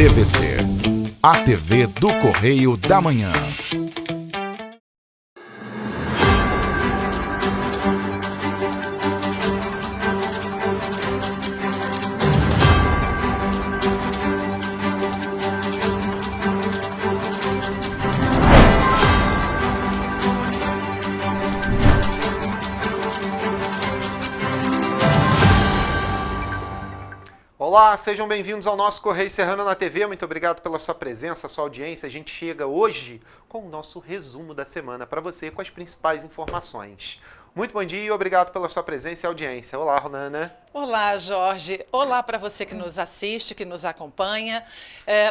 TVC, a TV do Correio da Manhã. Olá, sejam bem-vindos ao nosso Correio Serrano na TV. Muito obrigado pela sua presença, sua audiência. A gente chega hoje com o nosso resumo da semana para você com as principais informações. Muito bom dia e obrigado pela sua presença e audiência. Olá, Ronana. Olá, Jorge. Olá para você que nos assiste, que nos acompanha.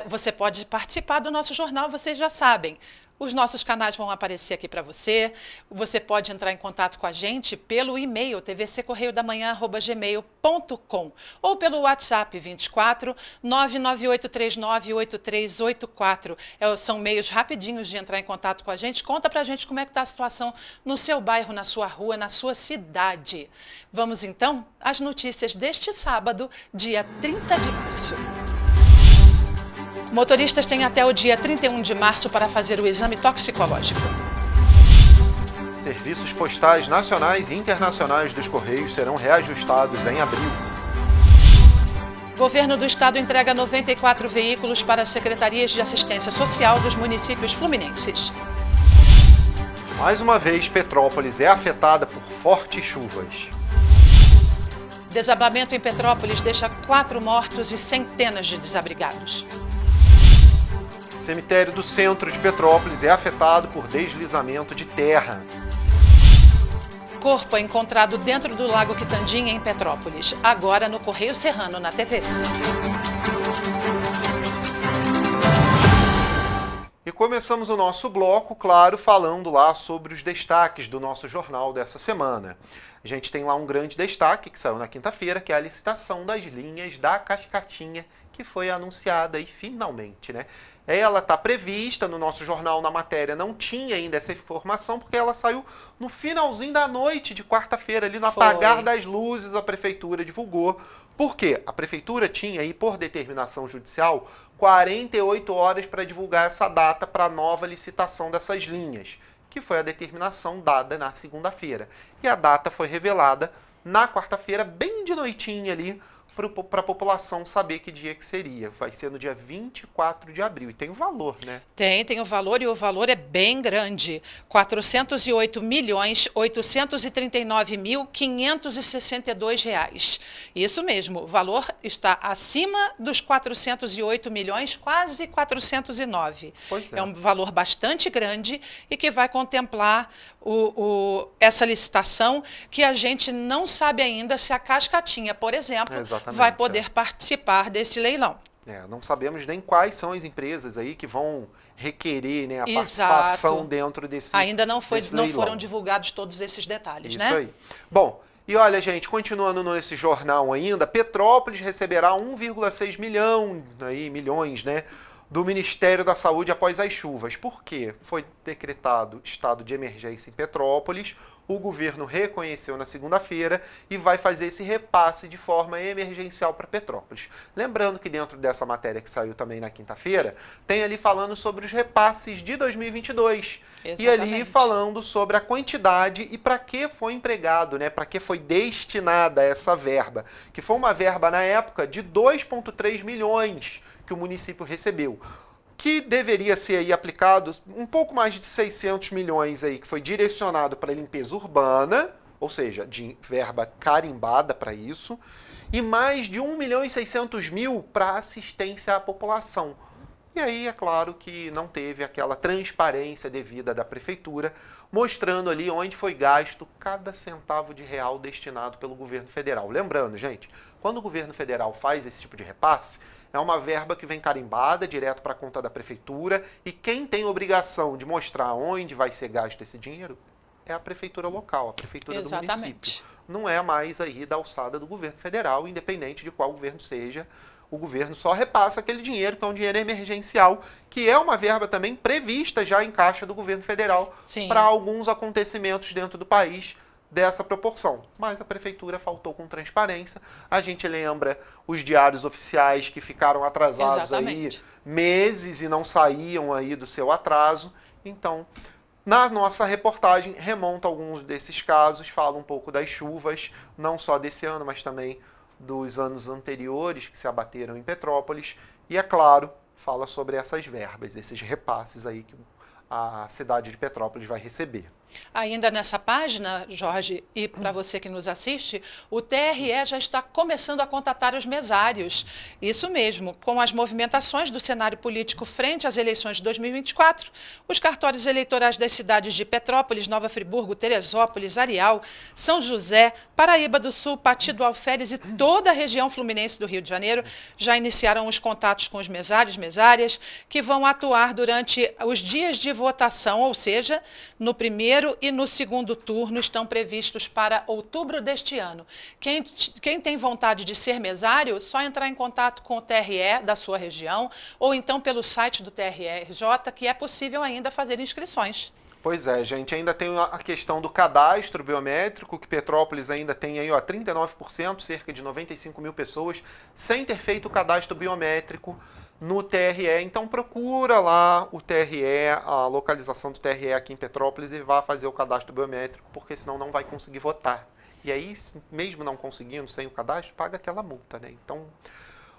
Você pode participar do nosso jornal, vocês já sabem. Os nossos canais vão aparecer aqui para você. Você pode entrar em contato com a gente pelo e-mail tvccorreiodamanhã@gmail.com ou pelo WhatsApp 24 998398384. São meios rapidinhos de entrar em contato com a gente. Conta para a gente como é que está a situação no seu bairro, na sua rua, na sua cidade. Vamos então às notícias deste sábado, dia 30 de março. Motoristas têm até o dia 31 de março para fazer o exame toxicológico. Serviços postais nacionais e internacionais dos Correios serão reajustados em abril. Governo do Estado entrega 94 veículos para as secretarias de assistência social dos municípios fluminenses. Mais uma vez, Petrópolis é afetada por fortes chuvas. Desabamento em Petrópolis deixa 4 mortos e centenas de desabrigados. Cemitério do centro de Petrópolis é afetado por deslizamento de terra. Corpo é encontrado dentro do Lago Quitandinha, em Petrópolis. Agora no Correio Serrano, na TV. E começamos o nosso bloco, claro, falando lá sobre os destaques do nosso jornal dessa semana. A gente tem lá um grande destaque que saiu na quinta-feira, que é a licitação das linhas da Cascatinha, que foi anunciada aí finalmente, né? Ela está prevista no nosso jornal, na matéria, não tinha ainda essa informação, porque ela saiu no finalzinho da noite de quarta-feira, ali no apagar das luzes, a Prefeitura divulgou. Por quê? A Prefeitura tinha aí, por determinação judicial, 48 horas para divulgar essa data para a nova licitação dessas linhas, que foi a determinação dada na segunda-feira. E a data foi revelada na quarta-feira, bem de noitinha ali, para a população saber que dia que seria. Vai ser no dia 24 de abril. E tem o valor, né? Tem o valor, e o valor é bem grande. R$ 408.839.562. Isso mesmo, o valor está acima dos 408 milhões, quase 409. Pois é. É um valor bastante grande e que vai contemplar essa licitação, que a gente não sabe ainda se a Cascatinha, por exemplo, vai poder participar desse leilão. Não sabemos nem quais são as empresas aí que vão requerer, né, a participação dentro desse ainda não leilão. Foram divulgados todos esses detalhes, né? Isso aí. Bom, e olha, gente, continuando nesse jornal ainda, Petrópolis receberá 1,6 milhões, né, do Ministério da Saúde após as chuvas. Por quê? Foi decretado estado de emergência em Petrópolis, o governo reconheceu na segunda-feira e vai fazer esse repasse de forma emergencial para Petrópolis. Lembrando que dentro dessa matéria que saiu também na quinta-feira, tem ali falando sobre os repasses de 2022. Exatamente. E ali falando sobre a quantidade e para que foi empregado, né? Para que foi destinada essa verba, que foi uma verba na época de 2,3 milhões que o município recebeu, que deveria ser aí aplicado um pouco mais de 600 milhões aí, que foi direcionado para a limpeza urbana, ou seja, de verba carimbada para isso, e mais de 1.600.000 para assistência à população. E aí, é claro que não teve aquela transparência devida da prefeitura, mostrando ali onde foi gasto cada centavo de real destinado pelo governo federal. Lembrando, gente, quando o governo federal faz esse tipo de repasse, é uma verba que vem carimbada direto para a conta da prefeitura, e quem tem obrigação de mostrar onde vai ser gasto esse dinheiro é a prefeitura local, a prefeitura do município. Não é mais aí da alçada do governo federal, independente de qual governo seja. O governo só repassa aquele dinheiro, que é um dinheiro emergencial, que é uma verba também prevista já em caixa do governo federal para alguns acontecimentos dentro do país, dessa proporção. Mas a prefeitura faltou com transparência. A gente lembra os diários oficiais que ficaram atrasados aí meses e não saíam aí do seu atraso. Então, na nossa reportagem, remonta alguns desses casos, fala um pouco das chuvas, não só desse ano, mas também dos anos anteriores que se abateram em Petrópolis. E, é claro, fala sobre essas verbas, esses repasses aí que a cidade de Petrópolis vai receber. Ainda nessa página, Jorge, e para você que nos assiste, o TRE já está começando a contatar os mesários. Isso mesmo, com as movimentações do cenário político frente às eleições de 2024, os cartórios eleitorais das cidades de Petrópolis, Nova Friburgo, Teresópolis, Areal, São José, Paraíba do Sul, Pati do Alferes e toda a região fluminense do Rio de Janeiro já iniciaram os contatos com os mesários, mesárias, que vão atuar durante os dias de votação, ou seja, no primeiro e no segundo turno estão previstos para outubro deste ano. Quem tem vontade de ser mesário, só entrar em contato com o TRE da sua região ou então pelo site do TRE-RJ, que é possível ainda fazer inscrições. Pois é, gente, ainda tem a questão do cadastro biométrico, que Petrópolis ainda tem aí, 39%, cerca de 95 mil pessoas, sem ter feito o cadastro biométrico no TRE. Então procura lá o TRE, a localização do TRE aqui em Petrópolis e vá fazer o cadastro biométrico, porque senão não vai conseguir votar. E aí, mesmo não conseguindo, sem o cadastro, paga aquela multa, né? Então,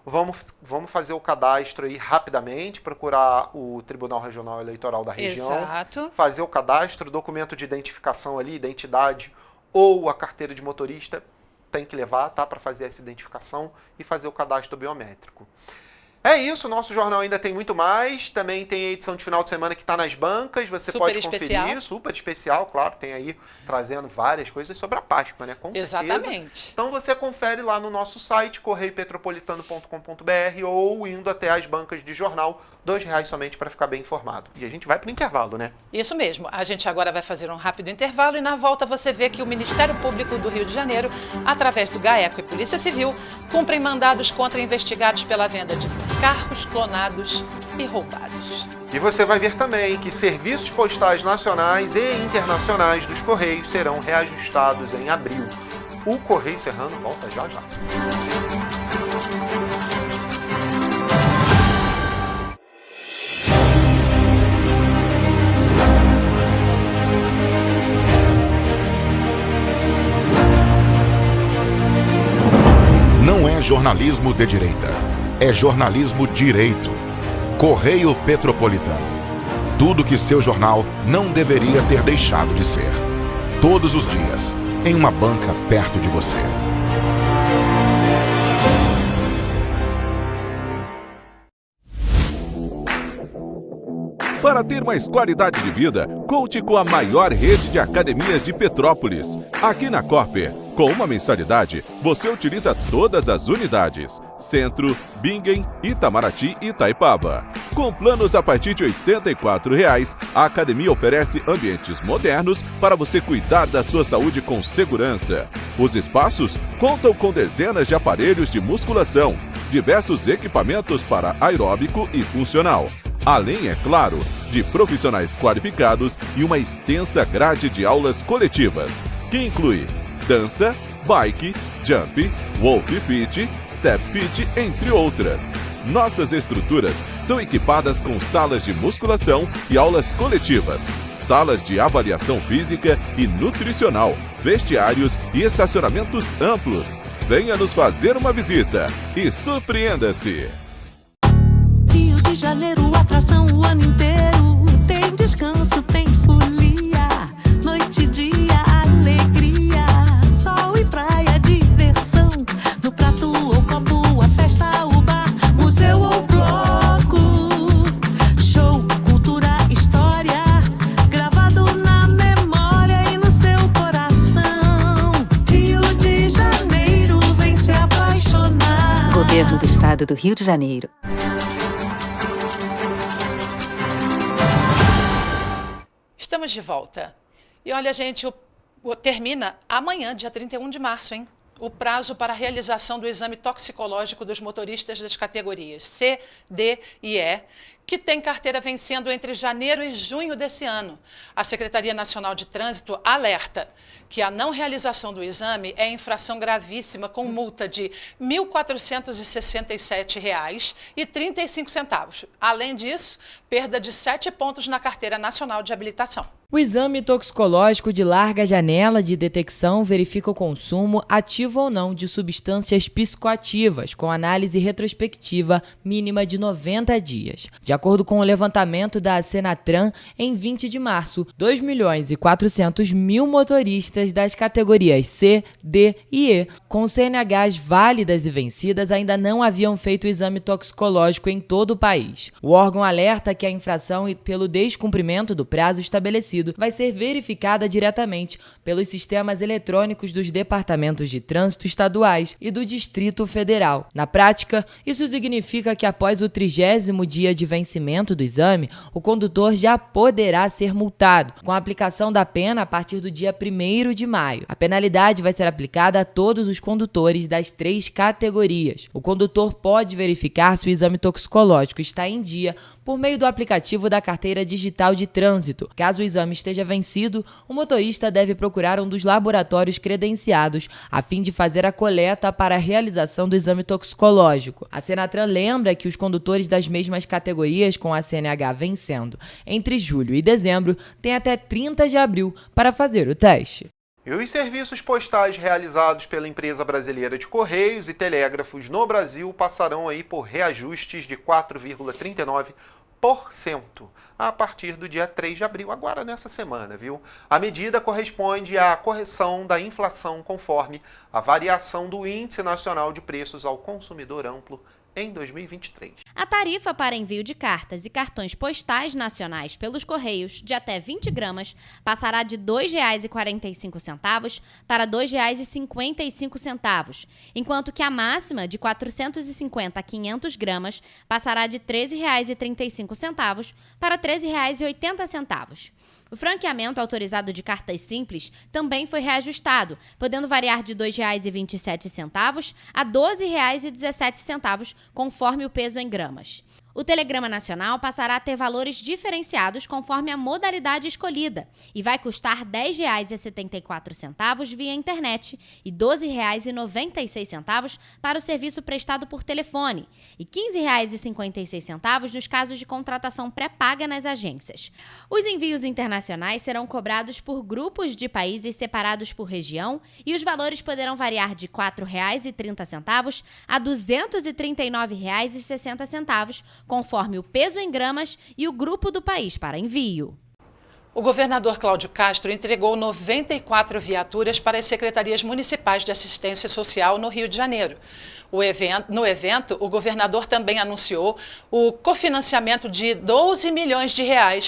vamos fazer o cadastro aí rapidamente, procurar o Tribunal Regional Eleitoral da região, Exato. fazer o cadastro, documento de identificação ali, identidade ou a carteira de motorista, tem que levar, tá, para fazer essa identificação e fazer o cadastro biométrico. É isso, o nosso jornal ainda tem muito mais, também tem a edição de final de semana que está nas bancas, você pode conferir, super especial, claro, tem aí trazendo várias coisas sobre a Páscoa, né, com certeza. Exatamente. Então você confere lá no nosso site, correiopetropolitano.com.br ou indo até as bancas de jornal, R$2 somente para ficar bem informado. E a gente vai para o intervalo, né? Isso mesmo, a gente agora vai fazer um rápido intervalo e na volta você vê que o Ministério Público do Rio de Janeiro, através do GAECO e Polícia Civil, cumprem mandados contra investigados pela venda de carros clonados e roubados. E você vai ver também que serviços postais nacionais e internacionais dos Correios serão reajustados em abril. O Correio Serrano volta já já. Não é jornalismo de direita, é jornalismo direito. Correio Petropolitano. Tudo que seu jornal não deveria ter deixado de ser. Todos os dias, em uma banca perto de você. Para ter mais qualidade de vida, conte com a maior rede de academias de Petrópolis. Aqui na Corper, com uma mensalidade, você utiliza todas as unidades: Centro, Bingen, Itamaraty e Itaipava. Com planos a partir de R$ 84,00, a academia oferece ambientes modernos para você cuidar da sua saúde com segurança. Os espaços contam com dezenas de aparelhos de musculação, diversos equipamentos para aeróbico e funcional. Além, é claro, de profissionais qualificados e uma extensa grade de aulas coletivas, que inclui dança, bike, jump, wolf fit, step fit, entre outras. Nossas estruturas são equipadas com salas de musculação e aulas coletivas, salas de avaliação física e nutricional, vestiários e estacionamentos amplos. Venha nos fazer uma visita e surpreenda-se! Rio de Janeiro, atração o ano inteiro. Tem descanso, tem folia, noite e dia, alegria, sol e praia, diversão. No prato ou copo, a festa, o bar, museu ou bloco. Show, cultura, história, gravado na memória e no seu coração. Rio de Janeiro, vem se apaixonar. Governo do Estado do Rio de Janeiro. Estamos de volta. E olha, gente, termina amanhã, dia 31 de março, hein? o prazo para a realização do exame toxicológico dos motoristas das categorias C, D e E, que tem carteira vencendo entre janeiro e junho desse ano. A Secretaria Nacional de Trânsito alerta que a não realização do exame é infração gravíssima com multa de R$ 1.467,35. Além disso, perda de 7 pontos na Carteira Nacional de Habilitação. O exame toxicológico de larga janela de detecção verifica o consumo, ativo ou não, de substâncias psicoativas, com análise retrospectiva mínima de 90 dias. De acordo com o levantamento da Senatran, em 20 de março, 2.400.000 motoristas das categorias C, D e E, com CNHs válidas e vencidas, ainda não haviam feito o exame toxicológico em todo o país. O órgão alerta que a infração pelo descumprimento do prazo estabelecido vai ser verificada diretamente pelos sistemas eletrônicos dos departamentos de trânsito estaduais e do Distrito Federal. Na prática, isso significa que após o 30º dia de vencimento do exame, o condutor já poderá ser multado, com a aplicação da pena a partir do dia 1º de maio. A penalidade vai ser aplicada a todos os condutores das 3 categorias. O condutor pode verificar se o exame toxicológico está em dia por meio do aplicativo da Carteira Digital de Trânsito. Caso o exame esteja vencido, o motorista deve procurar um dos laboratórios credenciados a fim de fazer a coleta para a realização do exame toxicológico. A Senatran lembra que os condutores das mesmas categorias com a CNH vencendo entre julho e dezembro têm até 30 de abril para fazer o teste. E os serviços postais realizados pela empresa brasileira de Correios e Telégrafos no Brasil passarão aí por reajustes de 4,39% a partir do dia 3 de abril, agora nessa semana, viu? A medida corresponde à correção da inflação conforme a variação do Índice Nacional de Preços ao Consumidor Amplo em 2023. A tarifa para envio de cartas e cartões postais nacionais pelos Correios de até 20 gramas passará de R$ 2,45 para R$ 2,55, enquanto que a máxima de 450 a 500 gramas passará de R$ 13,35 para R$ 13,80. O franqueamento autorizado de cartas simples também foi reajustado, podendo variar de R$ 2,27 a R$ 12,17, conforme o peso em gramas. O Telegrama Nacional passará a ter valores diferenciados conforme a modalidade escolhida e vai custar R$ 10,74 via internet e R$ 12,96 para o serviço prestado por telefone e R$ 15,56 nos casos de contratação pré-paga nas agências. Os envios internacionais serão cobrados por grupos de países separados por região e os valores poderão variar de R$ 4,30 a R$ 239,60, conforme o peso em gramas e o grupo do país para envio. O governador Cláudio Castro entregou 94 viaturas para as secretarias municipais de assistência social no Rio de Janeiro. No evento, o governador também anunciou o cofinanciamento de R$ 12 milhões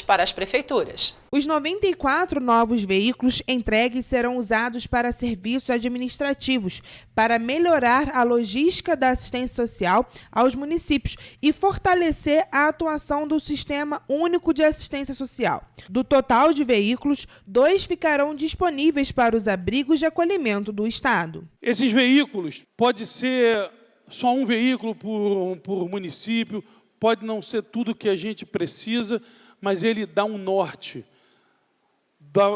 para as prefeituras. Os 94 novos veículos entregues serão usados para serviços administrativos, para melhorar a logística da assistência social aos municípios e fortalecer a atuação do Sistema Único de Assistência Social. Do total de veículos, 2 ficarão disponíveis para os abrigos de acolhimento do Estado. Esses veículos, pode ser só um veículo por município, pode não ser tudo que a gente precisa, mas ele dá um norte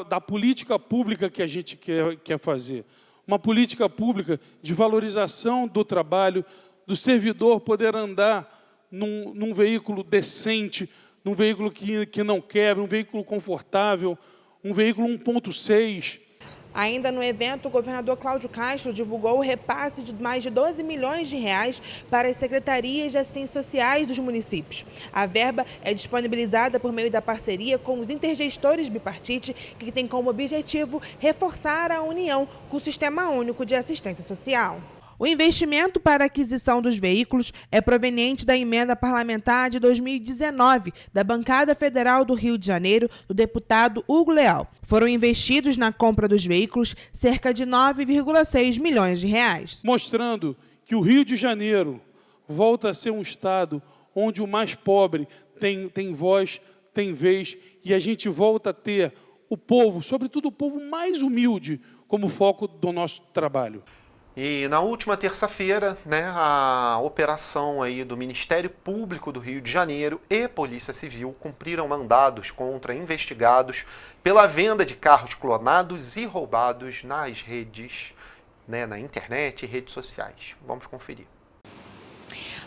da política pública que a gente quer fazer. Uma política pública de valorização do trabalho, do servidor poder andar num veículo decente, num veículo que não quebra, um veículo confortável, um veículo 1.6. Ainda no evento, o governador Cláudio Castro divulgou o repasse de mais de R$ 12 milhões para as secretarias de assistência sociais dos municípios. A verba é disponibilizada por meio da parceria com os intergestores bipartite, que tem como objetivo reforçar a união com o Sistema Único de Assistência Social. O investimento para a aquisição dos veículos é proveniente da emenda parlamentar de 2019 da Bancada Federal do Rio de Janeiro, do deputado Hugo Leal. Foram investidos na compra dos veículos cerca de R$ 9,6 milhões. Mostrando que o Rio de Janeiro volta a ser um estado onde o mais pobre tem voz, tem vez, e a gente volta a ter o povo, sobretudo o povo mais humilde, como foco do nosso trabalho. E na última terça-feira, né, a operação aí do Ministério Público do Rio de Janeiro e Polícia Civil cumpriram mandados contra investigados pela venda de carros clonados e roubados nas redes, né, na internet e redes sociais. Vamos conferir.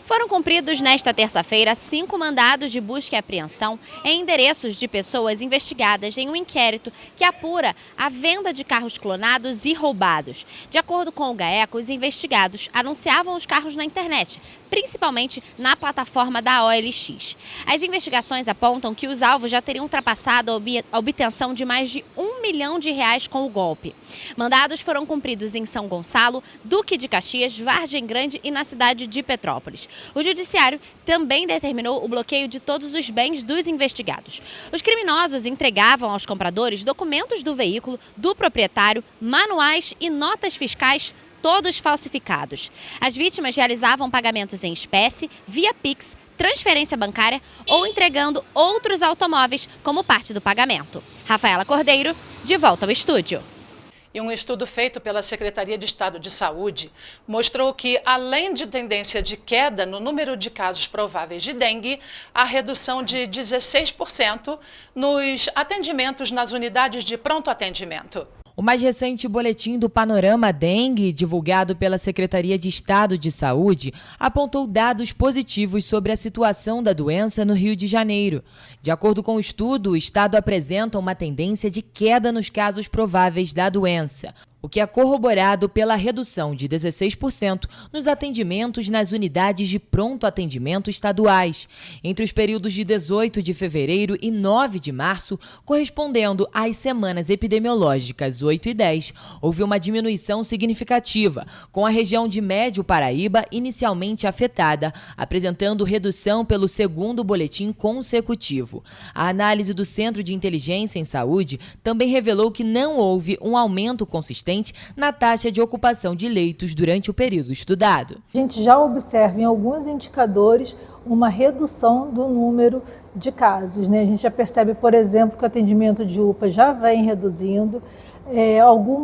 Foram cumpridos nesta terça-feira 5 mandados de busca e apreensão em endereços de pessoas investigadas em um inquérito que apura a venda de carros clonados e roubados. De acordo com o GAECO, os investigados anunciavam os carros na internet, principalmente na plataforma da OLX. As investigações apontam que os alvos já teriam ultrapassado a obtenção de mais de R$1 milhão com o golpe. Mandados foram cumpridos em São Gonçalo, Duque de Caxias, Vargem Grande e na cidade de Petrópolis. O Judiciário também determinou o bloqueio de todos os bens dos investigados. Os criminosos entregavam aos compradores documentos do veículo, do proprietário, manuais e notas fiscais, todos falsificados. As vítimas realizavam pagamentos em espécie, via Pix, transferência bancária ou entregando outros automóveis como parte do pagamento. Rafaela Cordeiro, de volta ao estúdio. E um estudo feito pela Secretaria de Estado de Saúde mostrou que, além de tendência de queda no número de casos prováveis de dengue, há redução de 16% nos atendimentos nas unidades de pronto atendimento. O mais recente boletim do Panorama Dengue, divulgado pela Secretaria de Estado de Saúde, apontou dados positivos sobre a situação da doença no Rio de Janeiro. De acordo com o estudo, o estado apresenta uma tendência de queda nos casos prováveis da doença, o que é corroborado pela redução de 16% nos atendimentos nas unidades de pronto atendimento estaduais, entre os períodos de 18 de fevereiro e 9 de março, correspondendo às semanas epidemiológicas 8 e 10, houve uma diminuição significativa, com a região de Médio Paraíba inicialmente afetada, apresentando redução pelo segundo boletim consecutivo. A análise do Centro de Inteligência em Saúde também revelou que não houve um aumento consistente na taxa de ocupação de leitos durante o período estudado. A gente já observa em alguns indicadores uma redução do número de casos, né? A gente já percebe, por exemplo, que o atendimento de UPA já vem reduzindo.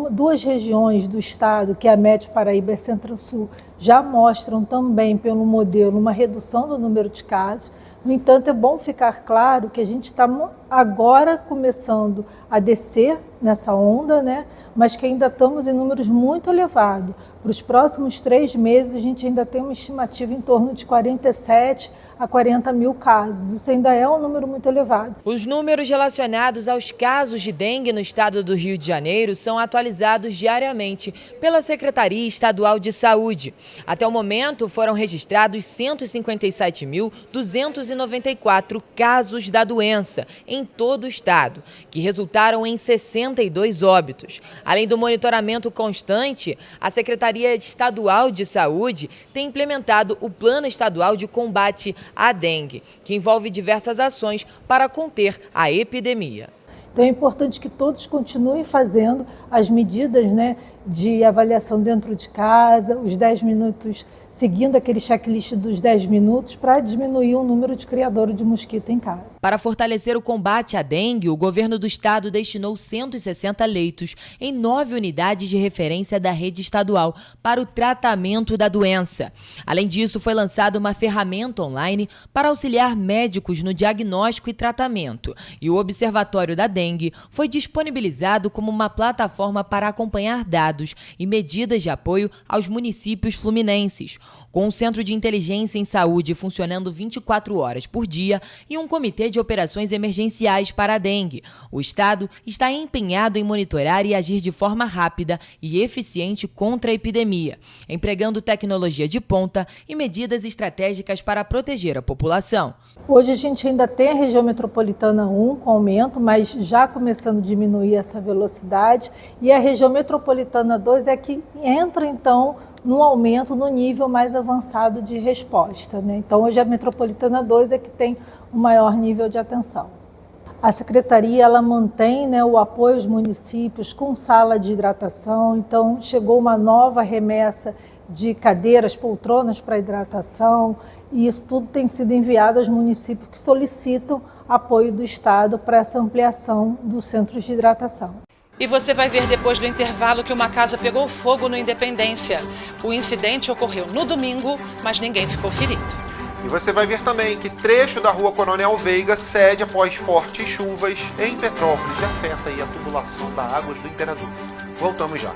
Duas regiões do estado, que é a Médio Paraíba e a Centro-Sul, já mostram também, pelo modelo, uma redução do número de casos. No entanto, é bom ficar claro que a gente está agora começando a descer nessa onda, né? Mas que ainda estamos em números muito elevados. Para os próximos 3 meses, a gente ainda tem uma estimativa em torno de 47 a 40 mil casos. Isso ainda é um número muito elevado. Os números relacionados aos casos de dengue no estado do Rio de Janeiro são atualizados diariamente pela Secretaria Estadual de Saúde. Até o momento, foram registrados 157.294 casos da doença em todo o estado, que resultaram em 62 óbitos. Além do monitoramento constante, a Secretaria Estadual de Saúde tem implementado o Plano Estadual de Combate à Dengue, que envolve diversas ações para conter a epidemia. Então é importante que todos continuem fazendo as medidas, né, de avaliação dentro de casa, os 10 minutos, seguindo aquele checklist dos 10 minutos para diminuir o número de criadouros de mosquito em casa. Para fortalecer o combate à dengue, o governo do estado destinou 160 leitos em 9 unidades de referência da rede estadual para o tratamento da doença. Além disso, foi lançada uma ferramenta online para auxiliar médicos no diagnóstico e tratamento. E o Observatório da Dengue foi disponibilizado como uma plataforma para acompanhar dados e medidas de apoio aos municípios fluminenses. Com o Centro de Inteligência em Saúde funcionando 24 horas por dia e um comitê de operações emergenciais para a dengue, o estado está empenhado em monitorar e agir de forma rápida e eficiente contra a epidemia, empregando tecnologia de ponta e medidas estratégicas para proteger a população. Hoje a gente ainda tem a região metropolitana 1 com aumento, mas já começando a diminuir essa velocidade, e a região metropolitana 2 é que entra então no aumento no nível mais avançado de resposta, né? Então hoje a metropolitana 2 é que tem o maior nível de atenção. A secretaria ela mantém, né, o apoio aos municípios com sala de hidratação, então chegou uma nova remessa de cadeiras, poltronas para hidratação, e isso tudo tem sido enviado aos municípios que solicitam apoio do Estado para essa ampliação dos centros de hidratação. E você vai ver depois do intervalo que uma casa pegou fogo no Independência. O incidente ocorreu no domingo, mas ninguém ficou ferido. E você vai ver também que trecho da rua Coronel Veiga cede após fortes chuvas em Petrópolis e afeta aí a tubulação da Águas do Imperador. Voltamos já.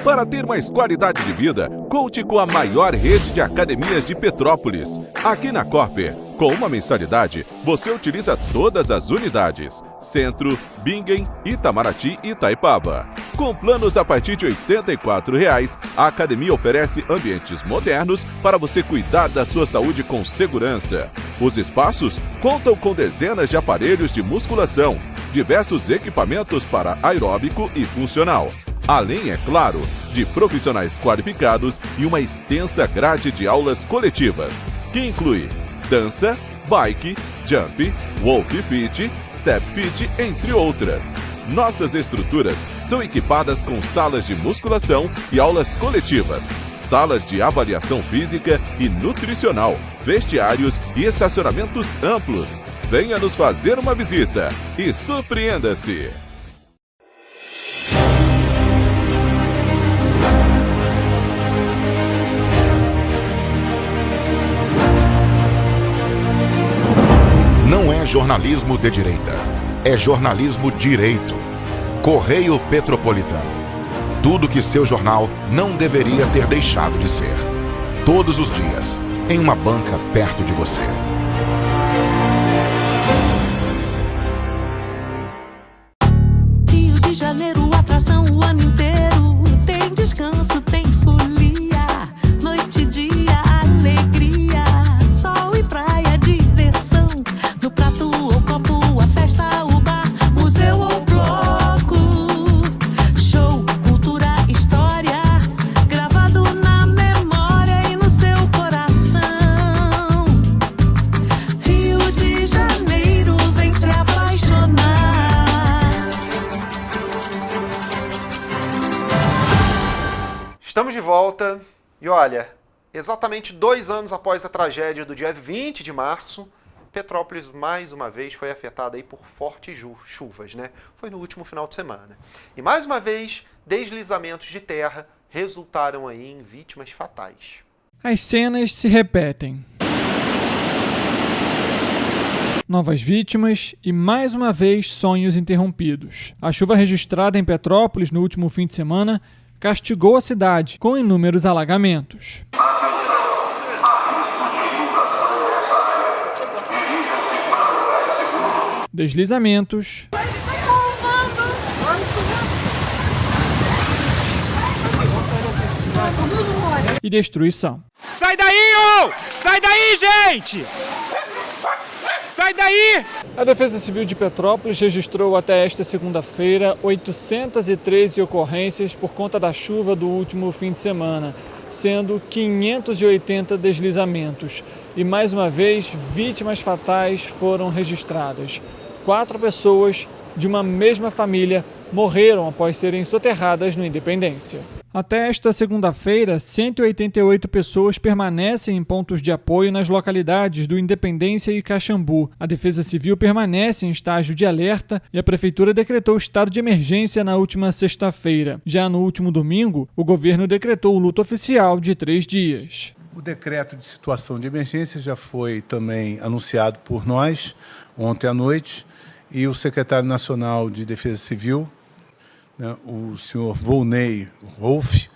Para ter mais qualidade de vida, conte com a maior rede de academias de Petrópolis. Aqui na Copper, com uma mensalidade, você utiliza todas as unidades: Centro, Bingen, Itamaraty e Itaipava. Com planos a partir de R$ 84,00, a academia oferece ambientes modernos para você cuidar da sua saúde com segurança. Os espaços contam com dezenas de aparelhos de musculação, diversos equipamentos para aeróbico e funcional. Além, é claro, de profissionais qualificados e uma extensa grade de aulas coletivas, que inclui dança, bike, jump, walk fit, step fit, entre outras. Nossas estruturas são equipadas com salas de musculação e aulas coletivas, salas de avaliação física e nutricional, vestiários e estacionamentos amplos. Venha nos fazer uma visita e surpreenda-se! Não é jornalismo de direita, é jornalismo direito. Correio Petropolitano. Tudo que seu jornal não deveria ter deixado de ser. Todos os dias, em uma banca perto de você. Rio de Janeiro, atração o ano inteiro. Tem descanso, tem folia. Noite e dia, alegria. Sol e praia, diversão. No prato ou copo, a festa, o bar, museu ou bloco. Show, cultura, história, gravado na memória e no seu coração. Rio de Janeiro, vem se apaixonar. Estamos de volta e olha, exatamente 2 anos após a tragédia do dia 20 de março, Petrópolis mais uma vez foi afetada aí por fortes chuvas, né? Foi no último final de semana. E mais uma vez, deslizamentos de terra resultaram aí em vítimas fatais. As cenas se repetem. Novas vítimas e, mais uma vez, sonhos interrompidos. A chuva registrada em Petrópolis no último fim de semana castigou a cidade, com inúmeros alagamentos. Deslizamentos e destruição. Sai daí, ô! Sai daí, gente! Sai daí! A Defesa Civil de Petrópolis registrou até esta segunda-feira 813 ocorrências por conta da chuva do último fim de semana, sendo 580 deslizamentos. E mais uma vez, vítimas fatais foram registradas. 4 pessoas de uma mesma família morreram após serem soterradas no Independência. Até esta segunda-feira, 188 pessoas permanecem em pontos de apoio nas localidades do Independência e Caxambu. A Defesa Civil permanece em estágio de alerta e a Prefeitura decretou estado de emergência na última sexta-feira. Já no último domingo, o governo decretou o luto oficial de 3 dias. O decreto de situação de emergência já foi também anunciado por nós ontem à noite e o secretário nacional de Defesa Civil, né, o senhor Volney Wolff,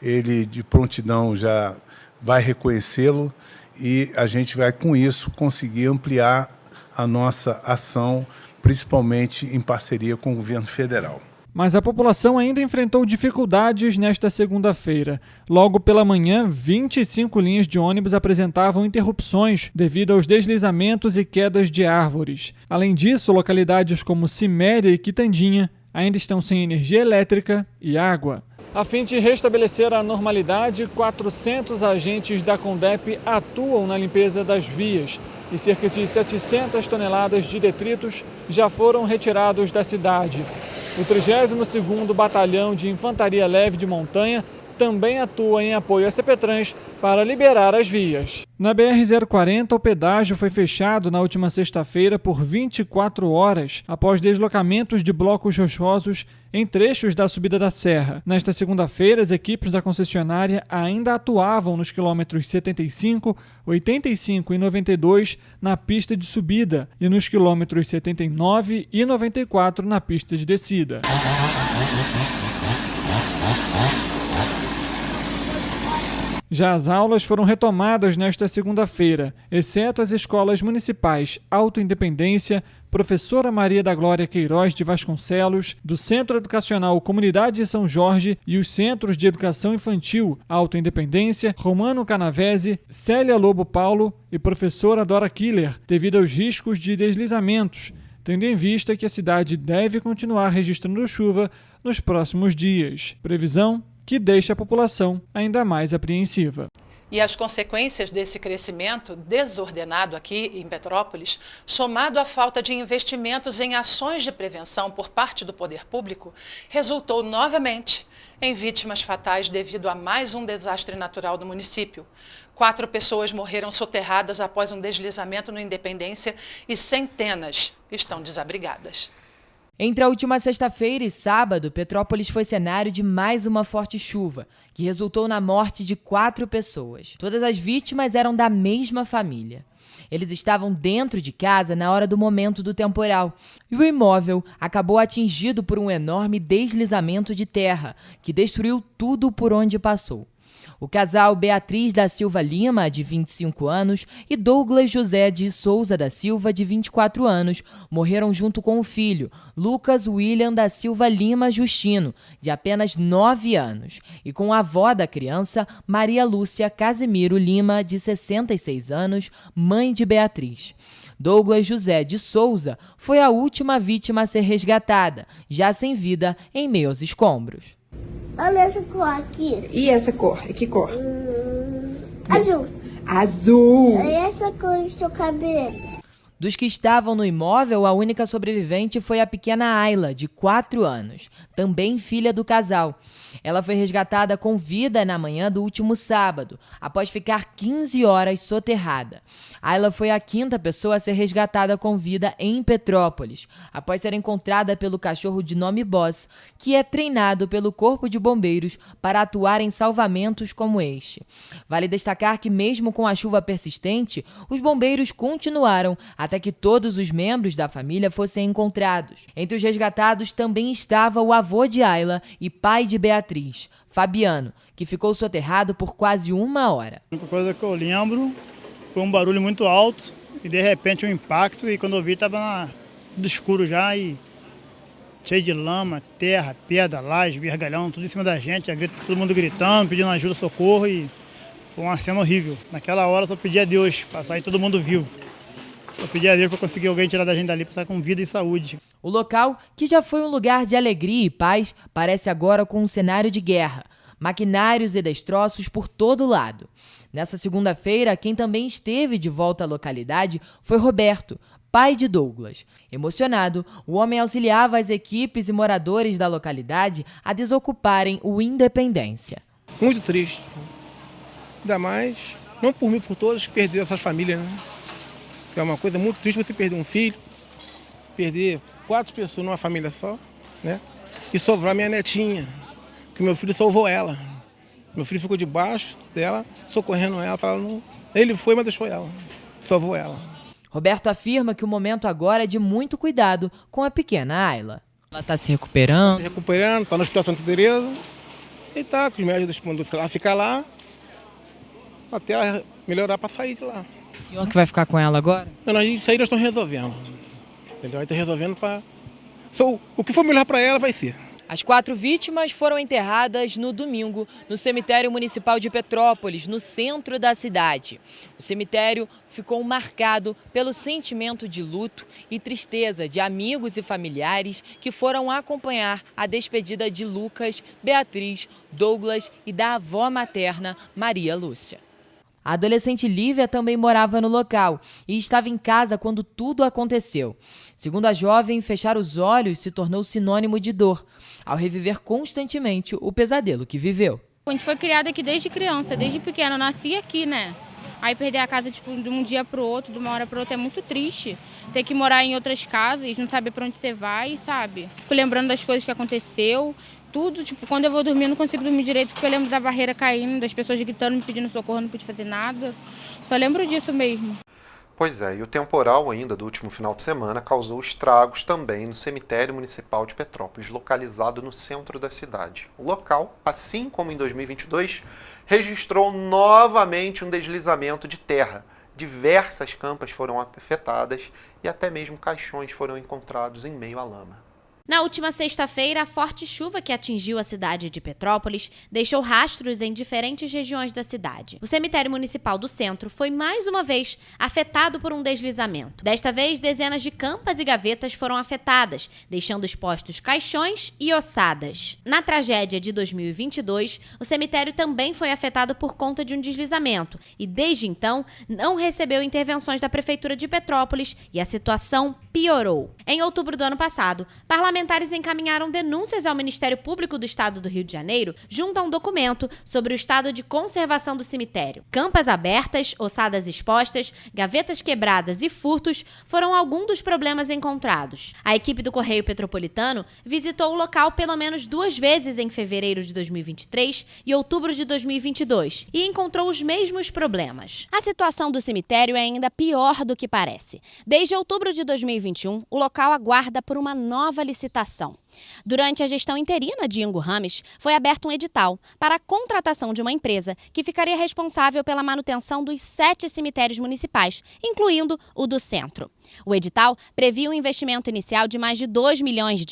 ele de prontidão já vai reconhecê-lo e a gente vai, com isso, conseguir ampliar a nossa ação, principalmente em parceria com o governo federal. Mas a população ainda enfrentou dificuldades nesta segunda-feira. Logo pela manhã, 25 linhas de ônibus apresentavam interrupções devido aos deslizamentos e quedas de árvores. Além disso, localidades como Ciméria e Quitandinha ainda estão sem energia elétrica e água. A fim de restabelecer a normalidade, 400 agentes da Condep atuam na limpeza das vias e cerca de 700 toneladas de detritos já foram retirados da cidade. O 32º Batalhão de Infantaria Leve de Montanha também atua em apoio à CPTrans para liberar as vias. Na BR-040, o pedágio foi fechado na última sexta-feira por 24 horas, após deslocamentos de blocos rochosos em trechos da subida da serra. Nesta segunda-feira, as equipes da concessionária ainda atuavam nos quilômetros 75, 85 e 92 na pista de subida e nos quilômetros 79 e 94 na pista de descida. Já as aulas foram retomadas nesta segunda-feira, exceto as escolas municipais Auto Independência, Professora Maria da Glória Queiroz de Vasconcelos, do Centro Educacional Comunidade de São Jorge e os Centros de Educação Infantil Auto Independência, Romano Canavese, Célia Lobo Paulo e Professora Dora Killer, devido aos riscos de deslizamentos, tendo em vista que a cidade deve continuar registrando chuva nos próximos dias. Previsão que deixa a população ainda mais apreensiva. E as consequências desse crescimento desordenado aqui em Petrópolis, somado à falta de investimentos em ações de prevenção por parte do poder público, resultou novamente em vítimas fatais devido a mais um desastre natural do município. 4 pessoas morreram soterradas após um deslizamento no Independência e centenas estão desabrigadas. Entre a última sexta-feira e sábado, Petrópolis foi cenário de mais uma forte chuva, que resultou na morte de 4 pessoas. Todas as vítimas eram da mesma família. Eles estavam dentro de casa na hora do momento do temporal, e o imóvel acabou atingido por um enorme deslizamento de terra, que destruiu tudo por onde passou. O casal Beatriz da Silva Lima, de 25 anos, e Douglas José de Souza da Silva, de 24 anos, morreram junto com o filho, Lucas William da Silva Lima Justino, de apenas 9 anos, e com a avó da criança, Maria Lúcia Casimiro Lima, de 66 anos, mãe de Beatriz. Douglas José de Souza foi a última vítima a ser resgatada, já sem vida, em meio aos escombros. Olha essa cor aqui. E essa cor? Que cor? Azul. Azul. E essa cor do seu cabelo? Dos que estavam no imóvel, a única sobrevivente foi a pequena Ayla, de 4 anos, também filha do casal. Ela foi resgatada com vida na manhã do último sábado, após ficar 15 horas soterrada. Ayla foi a 5ª pessoa a ser resgatada com vida em Petrópolis, após ser encontrada pelo cachorro de nome Boss, que é treinado pelo Corpo de Bombeiros para atuar em salvamentos como este. Vale destacar que, mesmo com a chuva persistente, os bombeiros continuaram até que todos os membros da família fossem encontrados. Entre os resgatados também estava o avô de Ayla e pai de Beatriz, Fabiano, que ficou soterrado por quase 1 hora. A única coisa que eu lembro foi um barulho muito alto e de repente um impacto, e quando eu vi estava no escuro já e cheio de lama, terra, pedra, laje, vergalhão, tudo em cima da gente, todo mundo gritando, pedindo ajuda, socorro, e foi uma cena horrível. Naquela hora eu só pedi a Deus para sair todo mundo vivo. Eu pedi a Deus para conseguir alguém tirar da gente dali para estar com vida e saúde. O local, que já foi um lugar de alegria e paz, parece agora com um cenário de guerra. Maquinários e destroços por todo lado. Nessa segunda-feira, quem também esteve de volta à localidade foi Roberto, pai de Douglas. Emocionado, o homem auxiliava as equipes e moradores da localidade a desocuparem o Independência. Muito triste. Ainda mais, não por mim, por todos que perderam essas famílias, né? É uma coisa muito triste você perder um filho, perder 4 pessoas numa família só, né? E sobrar minha netinha, que meu filho salvou ela. Meu filho ficou debaixo dela, socorrendo ela para ela não... Ele foi, mas deixou ela, salvou ela. Roberto afirma que o momento agora é de muito cuidado com a pequena Ayla. Ela está se recuperando? Se recuperando, está no Hospital Santa Teresa e está com os médicos mandando ficar lá até ela melhorar para sair de lá. O senhor que vai ficar com ela agora? Não, isso aí nós estamos resolvendo. Entendeu? Aí está resolvendo para... O que for melhor para ela vai ser. As 4 vítimas foram enterradas no domingo no cemitério municipal de Petrópolis, no centro da cidade. O cemitério ficou marcado pelo sentimento de luto e tristeza de amigos e familiares que foram acompanhar a despedida de Lucas, Beatriz, Douglas e da avó materna, Maria Lúcia. A adolescente Lívia também morava no local e estava em casa quando tudo aconteceu. Segundo a jovem, fechar os olhos se tornou sinônimo de dor, ao reviver constantemente o pesadelo que viveu. A gente foi criada aqui desde criança, desde pequena. Eu nasci aqui, né? Aí perder a casa tipo, de um dia para o outro, de uma hora para outra, é muito triste. Ter que morar em outras casas, não saber para onde você vai, sabe? Fico lembrando das coisas que aconteceu, tudo. Tipo, quando eu vou dormir, eu não consigo dormir direito, porque eu lembro da barreira caindo, das pessoas gritando, me pedindo socorro, não pude fazer nada. Só lembro disso mesmo. Pois é, e o temporal ainda do último final de semana causou estragos também no cemitério municipal de Petrópolis, localizado no centro da cidade. O local, assim como em 2022, registrou novamente um deslizamento de terra. Diversas campas foram afetadas e até mesmo caixões foram encontrados em meio à lama. Na última sexta-feira, a forte chuva que atingiu a cidade de Petrópolis deixou rastros em diferentes regiões da cidade. O cemitério municipal do centro foi mais uma vez afetado por um deslizamento. Desta vez, dezenas de campas e gavetas foram afetadas, deixando expostos caixões e ossadas. Na tragédia de 2022, o cemitério também foi afetado por conta de um deslizamento e, desde então, não recebeu intervenções da Prefeitura de Petrópolis e a situação piorou. Em outubro do ano passado, parlamentares encaminharam denúncias ao Ministério Público do Estado do Rio de Janeiro junto a um documento sobre o estado de conservação do cemitério. Campas abertas, ossadas expostas, gavetas quebradas e furtos foram alguns dos problemas encontrados. A equipe do Correio Petropolitano visitou o local pelo menos 2 vezes em fevereiro de 2023 e outubro de 2022 e encontrou os mesmos problemas. A situação do cemitério é ainda pior do que parece. Desde outubro de 2021, o local aguarda por uma nova licitação. Durante a gestão interina de Ingo Rames, foi aberto um edital para a contratação de uma empresa que ficaria responsável pela manutenção dos 7 cemitérios municipais, incluindo o do centro. O edital previa um investimento inicial de mais de R$2 milhões,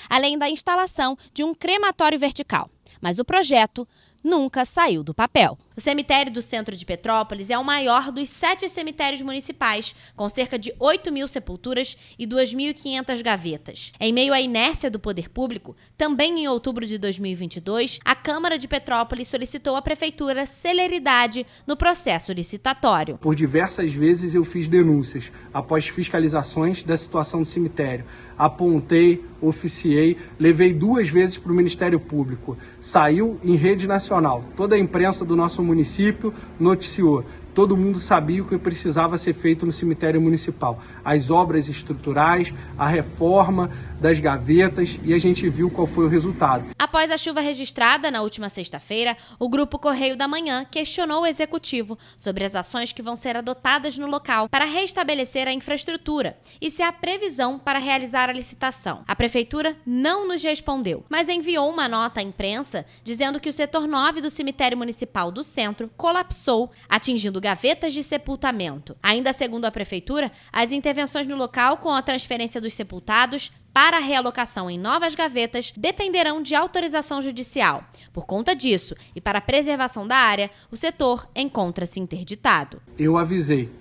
além da instalação de um crematório vertical. Mas o projeto nunca saiu do papel. O cemitério do centro de Petrópolis é o maior dos 7 cemitérios municipais, com cerca de 8.000 sepulturas e 2.500 gavetas. Em meio à inércia do poder público, também em outubro de 2022, a Câmara de Petrópolis solicitou à Prefeitura celeridade no processo licitatório. Por diversas vezes eu fiz denúncias após fiscalizações da situação do cemitério. Apontei, oficiei, levei 2 vezes para o Ministério Público. Saiu em rede nacional. Toda a imprensa do nosso município noticiou. Todo mundo sabia o que precisava ser feito no cemitério municipal. As obras estruturais, a reforma das gavetas, e a gente viu qual foi o resultado. Após a chuva registrada na última sexta-feira, o Grupo Correio da Manhã questionou o Executivo sobre as ações que vão ser adotadas no local para restabelecer a infraestrutura e se há previsão para realizar a licitação. A Prefeitura não nos respondeu, mas enviou uma nota à imprensa dizendo que o setor 9 do cemitério municipal do centro colapsou, atingindo gavetas de sepultamento. Ainda segundo a Prefeitura, as intervenções no local com a transferência dos sepultados para a realocação em novas gavetas dependerão de autorização judicial. Por conta disso, e para a preservação da área, o setor encontra-se interditado. Eu avisei.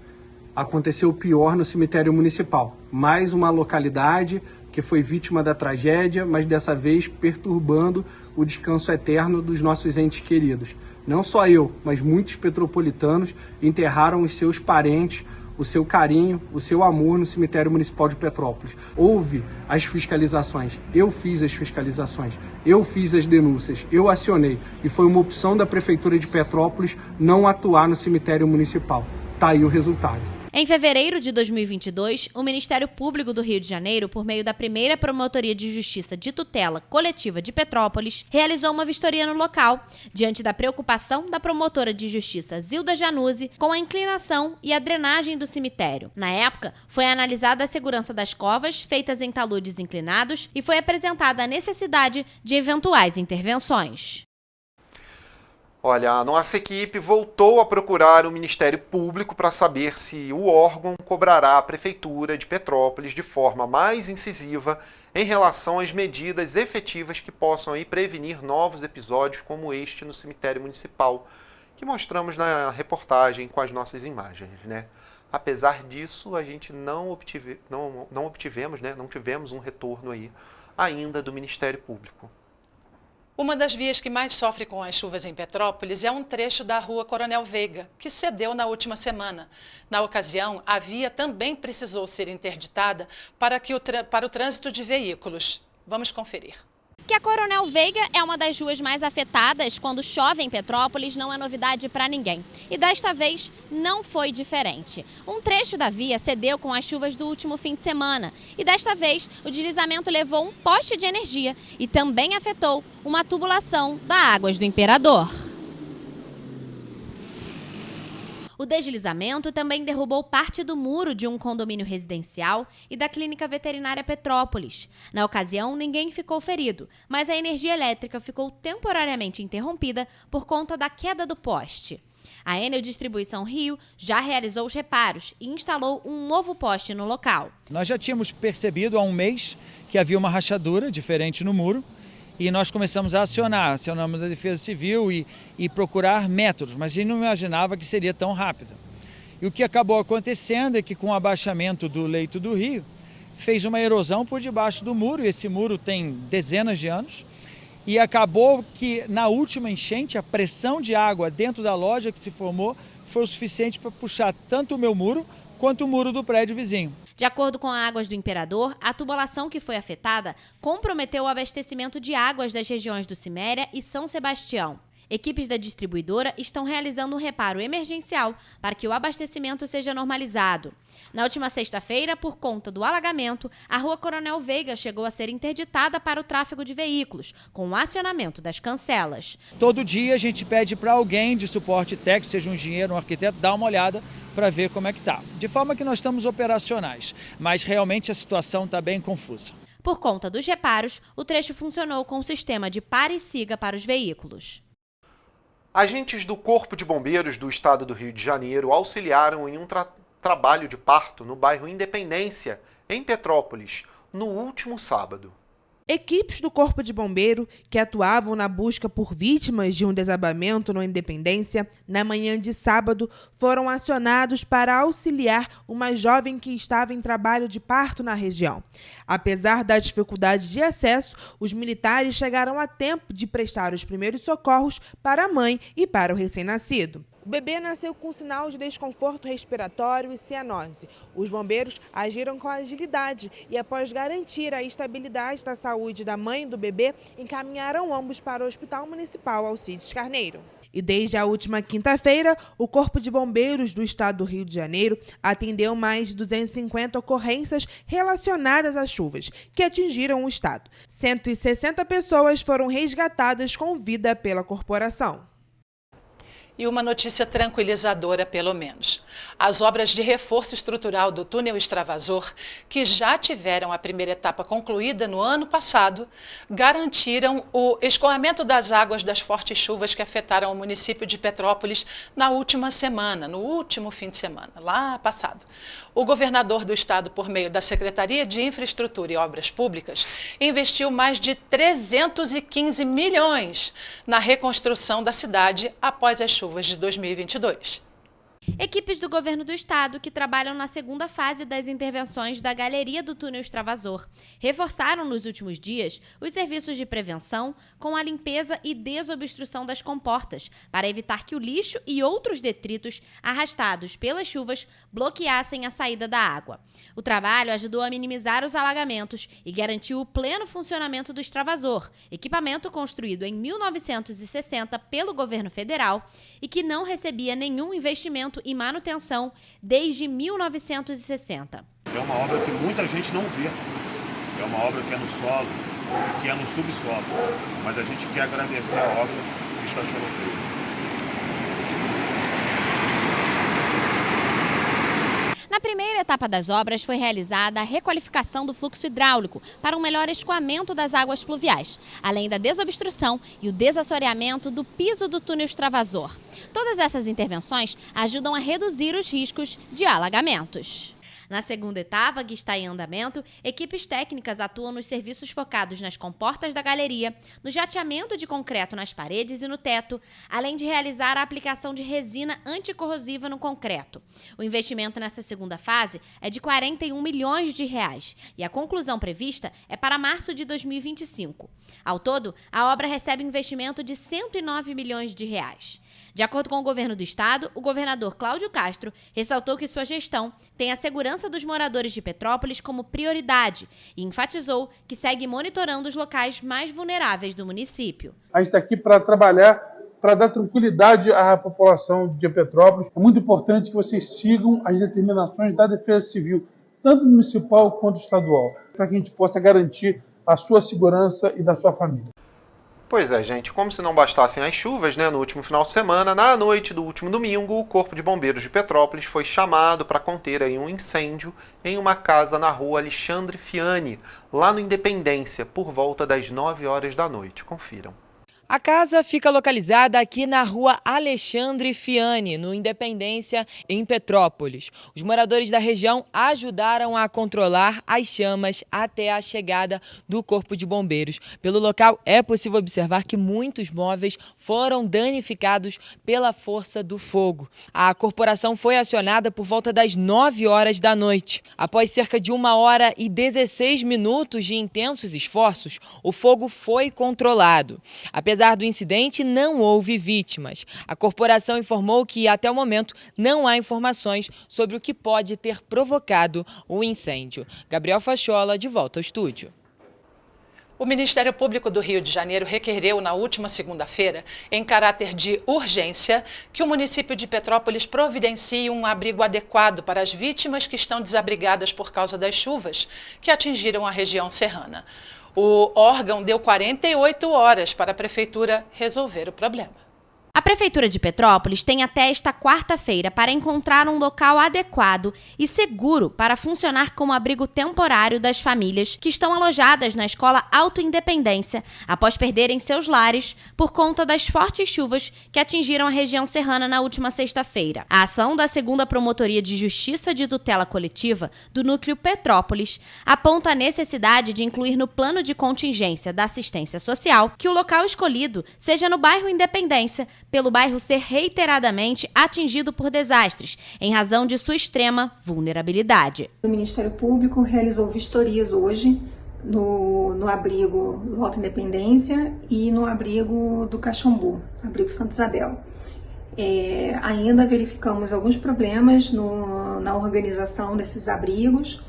Aconteceu o pior no cemitério municipal. Mais uma localidade que foi vítima da tragédia, mas dessa vez perturbando o descanso eterno dos nossos entes queridos. Não só eu, mas muitos petropolitanos enterraram os seus parentes, o seu carinho, o seu amor no cemitério municipal de Petrópolis. Houve as fiscalizações, eu fiz as fiscalizações, eu fiz as denúncias, eu acionei. E foi uma opção da Prefeitura de Petrópolis não atuar no cemitério municipal. Tá aí o resultado. Em fevereiro de 2022, o Ministério Público do Rio de Janeiro, por meio da primeira Promotoria de Justiça de Tutela Coletiva de Petrópolis, realizou uma vistoria no local, diante da preocupação da promotora de justiça Zilda Januzzi com a inclinação e a drenagem do cemitério. Na época, foi analisada a segurança das covas feitas em taludes inclinados e foi apresentada a necessidade de eventuais intervenções. Olha, a nossa equipe voltou a procurar o Ministério Público para saber se o órgão cobrará a Prefeitura de Petrópolis de forma mais incisiva em relação às medidas efetivas que possam aí prevenir novos episódios como este no cemitério municipal, que mostramos na reportagem com as nossas imagens, né? Apesar disso, a gente não tivemos um retorno aí ainda do Ministério Público. Uma das vias que mais sofre com as chuvas em Petrópolis é um trecho da rua Coronel Veiga, que cedeu na última semana. Na ocasião, a via também precisou ser interditada para o trânsito de veículos. Vamos conferir. Que a Coronel Veiga é uma das ruas mais afetadas quando chove em Petrópolis não é novidade para ninguém. E desta vez não foi diferente. Um trecho da via cedeu com as chuvas do último fim de semana. E desta vez o deslizamento levou um poste de energia e também afetou uma tubulação da Águas do Imperador. O deslizamento também derrubou parte do muro de um condomínio residencial e da Clínica Veterinária Petrópolis. Na ocasião, ninguém ficou ferido, mas a energia elétrica ficou temporariamente interrompida por conta da queda do poste. A Enel Distribuição Rio já realizou os reparos e instalou um novo poste no local. Nós já tínhamos percebido há um mês que havia uma rachadura diferente no muro. E nós começamos a acionamos a Defesa Civil e procurar métodos, mas a gente não imaginava que seria tão rápido. E o que acabou acontecendo é que com o abaixamento do leito do rio, fez uma erosão por debaixo do muro, e esse muro tem dezenas de anos, e acabou que na última enchente a pressão de água dentro da loja que se formou foi o suficiente para puxar tanto o meu muro quanto o muro do prédio vizinho. De acordo com a Águas do Imperador, a tubulação que foi afetada comprometeu o abastecimento de águas das regiões do Ciméria e São Sebastião. Equipes da distribuidora estão realizando um reparo emergencial para que o abastecimento seja normalizado. Na última sexta-feira, por conta do alagamento, a Rua Coronel Veiga chegou a ser interditada para o tráfego de veículos, com o acionamento das cancelas. Todo dia a gente pede para alguém de suporte técnico, seja um engenheiro, um arquiteto, dar uma olhada para ver como é que está. De forma que nós estamos operacionais, mas realmente a situação está bem confusa. Por conta dos reparos, o trecho funcionou com o sistema de pare e siga para os veículos. Agentes do Corpo de Bombeiros do Estado do Rio de Janeiro auxiliaram em um trabalho de parto no bairro Independência, em Petrópolis, no último sábado. Equipes do Corpo de Bombeiro que atuavam na busca por vítimas de um desabamento no Independência, na manhã de sábado, foram acionados para auxiliar uma jovem que estava em trabalho de parto na região. Apesar da dificuldade de acesso, os militares chegaram a tempo de prestar os primeiros socorros para a mãe e para o recém-nascido. O bebê nasceu com sinal de desconforto respiratório e cianose. Os bombeiros agiram com agilidade e, após garantir a estabilidade da saúde da mãe e do bebê, encaminharam ambos para o Hospital Municipal Alcides Carneiro. E desde a última quinta-feira, o Corpo de Bombeiros do Estado do Rio de Janeiro atendeu mais de 250 ocorrências relacionadas às chuvas, que atingiram o estado. 160 pessoas foram resgatadas com vida pela corporação. E uma notícia tranquilizadora, pelo menos. As obras de reforço estrutural do túnel extravasor, que já tiveram a primeira etapa concluída no ano passado, garantiram o escoamento das águas das fortes chuvas que afetaram o município de Petrópolis na última semana, no último fim de semana, lá passado. O governador do estado, por meio da Secretaria de Infraestrutura e Obras Públicas, investiu mais de 315 milhões na reconstrução da cidade após as chuvas de 2022. Equipes do governo do estado que trabalham na segunda fase das intervenções da galeria do túnel extravasor reforçaram nos últimos dias os serviços de prevenção com a limpeza e desobstrução das comportas para evitar que o lixo e outros detritos arrastados pelas chuvas bloqueassem a saída da água. O trabalho ajudou a minimizar os alagamentos e garantiu o pleno funcionamento do extravasor, equipamento construído em 1960 pelo governo federal e que não recebia nenhum investimento e manutenção desde 1960. É uma obra que muita gente não vê. É uma obra que é no solo, que é no subsolo. Mas a gente quer agradecer a obra que está sendo feita. Na primeira etapa das obras foi realizada a requalificação do fluxo hidráulico para um melhor escoamento das águas pluviais, além da desobstrução e o desassoreamento do piso do túnel extravasor. Todas essas intervenções ajudam a reduzir os riscos de alagamentos. Na segunda etapa, que está em andamento, equipes técnicas atuam nos serviços focados nas comportas da galeria, no jateamento de concreto nas paredes e no teto, além de realizar a aplicação de resina anticorrosiva no concreto. O investimento nessa segunda fase é de 41 milhões de reais e a conclusão prevista é para março de 2025. Ao todo, a obra recebe um investimento de 109 milhões de reais. De acordo com o governo do estado, o governador Cláudio Castro ressaltou que sua gestão tem a segurança segurança dos moradores de Petrópolis como prioridade e enfatizou que segue monitorando os locais mais vulneráveis do município. A gente está aqui para trabalhar, para dar tranquilidade à população de Petrópolis. É muito importante que vocês sigam as determinações da Defesa Civil, tanto municipal quanto estadual, para que a gente possa garantir a sua segurança e da sua família. Pois é, gente, como se não bastassem as chuvas, né, no último final de semana, na noite do último domingo, o Corpo de Bombeiros de Petrópolis foi chamado para conter aí um incêndio em uma casa na rua Alexandre Fiani, lá no Independência, por volta das 9 horas da noite. Confiram. A casa fica localizada aqui na rua Alexandre Fiani, no Independência, em Petrópolis. Os moradores da região ajudaram a controlar as chamas até a chegada do Corpo de Bombeiros. Pelo local, é possível observar que muitos móveis foram danificados pela força do fogo. A corporação foi acionada por volta das 9 horas da noite. Após cerca de 1 hora e 16 minutos de intensos esforços, o fogo foi controlado. Apesar do incidente, não houve vítimas. A corporação informou que, até o momento, não há informações sobre o que pode ter provocado o incêndio. Gabriel Fachola, de volta ao estúdio. O Ministério Público do Rio de Janeiro requereu na última segunda-feira, em caráter de urgência, que o município de Petrópolis providencie um abrigo adequado para as vítimas que estão desabrigadas por causa das chuvas que atingiram a região serrana. O órgão deu 48 horas para a Prefeitura resolver o problema. A Prefeitura de Petrópolis tem até esta quarta-feira para encontrar um local adequado e seguro para funcionar como abrigo temporário das famílias que estão alojadas na Escola Autoindependência após perderem seus lares por conta das fortes chuvas que atingiram a região serrana na última sexta-feira. A ação da 2ª Promotoria de Justiça de Tutela Coletiva do Núcleo Petrópolis aponta a necessidade de incluir no plano de contingência da assistência social que o local escolhido seja no bairro Independência, pelo bairro ser reiteradamente atingido por desastres, em razão de sua extrema vulnerabilidade. O Ministério Público realizou vistorias hoje no abrigo do Alto Independência e no abrigo do Caxambu, abrigo Santa Isabel. Ainda verificamos alguns problemas na organização desses abrigos,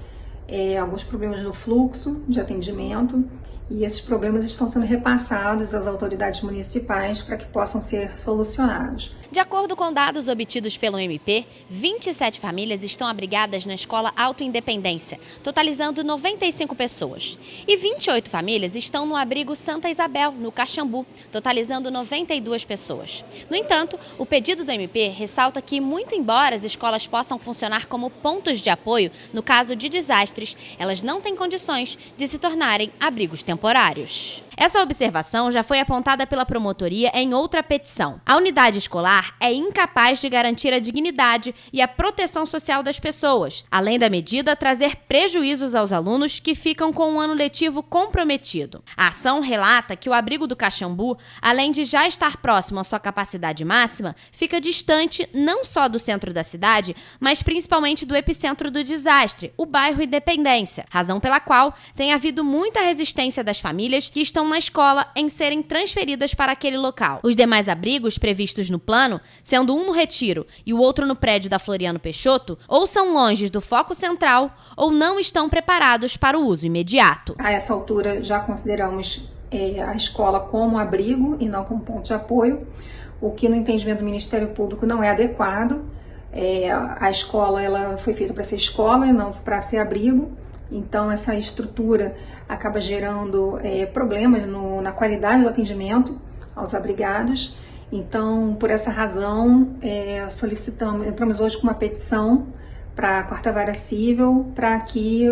alguns problemas no fluxo de atendimento, e esses problemas estão sendo repassados às autoridades municipais para que possam ser solucionados. De acordo com dados obtidos pelo MP, 27 famílias estão abrigadas na Escola Autoindependência, totalizando 95 pessoas. E 28 famílias estão no abrigo Santa Isabel, no Caxambu, totalizando 92 pessoas. No entanto, o pedido do MP ressalta que, muito embora as escolas possam funcionar como pontos de apoio no caso de desastres, elas não têm condições de se tornarem abrigos temporários. Essa observação já foi apontada pela promotoria em outra petição. A unidade escolar é incapaz de garantir a dignidade e a proteção social das pessoas, além da medida trazer prejuízos aos alunos que ficam com um ano letivo comprometido. A ação relata que o abrigo do Caxambu, além de já estar próximo à sua capacidade máxima, fica distante não só do centro da cidade, mas principalmente do epicentro do desastre, o bairro Independência, razão pela qual tem havido muita resistência das famílias que estão na escola em serem transferidas para aquele local. Os demais abrigos previstos no plano, sendo um no Retiro e o outro no prédio da Floriano Peixoto, ou são longe do foco central ou não estão preparados para o uso imediato. A essa altura já consideramos a escola como abrigo e não como ponto de apoio, o que no entendimento do Ministério Público não é adequado. A escola ela foi feita para ser escola e não para ser abrigo. Então, essa estrutura acaba gerando problemas na qualidade do atendimento aos abrigados. Então, por essa razão, entramos hoje com uma petição para a 4ª Vara Civil para que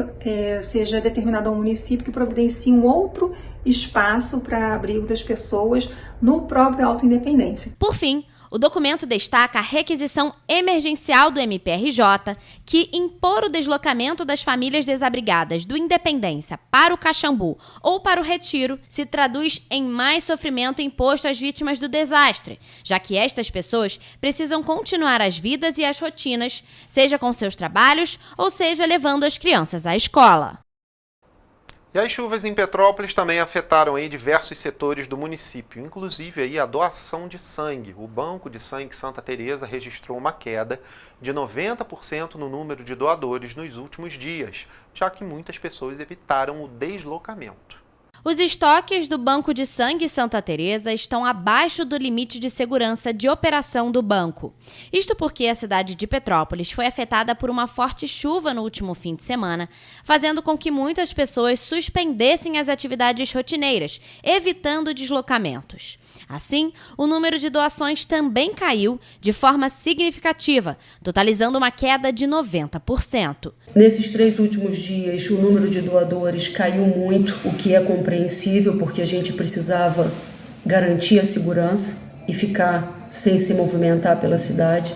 seja determinado ao município que providencie um outro espaço para abrigo das pessoas no próprio Alto Independência. Por fim, o documento destaca a requisição emergencial do MPRJ, que impor o deslocamento das famílias desabrigadas do Independência para o Caxambu ou para o Retiro se traduz em mais sofrimento imposto às vítimas do desastre, já que estas pessoas precisam continuar as vidas e as rotinas, seja com seus trabalhos ou seja levando as crianças à escola. E as chuvas em Petrópolis também afetaram aí diversos setores do município, inclusive aí a doação de sangue. O Banco de Sangue Santa Teresa registrou uma queda de 90% no número de doadores nos últimos dias, já que muitas pessoas evitaram o deslocamento. Os estoques do Banco de Sangue Santa Teresa estão abaixo do limite de segurança de operação do banco. Isto porque a cidade de Petrópolis foi afetada por uma forte chuva no último fim de semana, fazendo com que muitas pessoas suspendessem as atividades rotineiras, evitando deslocamentos. Assim, o número de doações também caiu de forma significativa, totalizando uma queda de 90%. Nesses 3 últimos dias, o número de doadores caiu muito, o que é compreensível, porque a gente precisava garantir a segurança e ficar sem se movimentar pela cidade.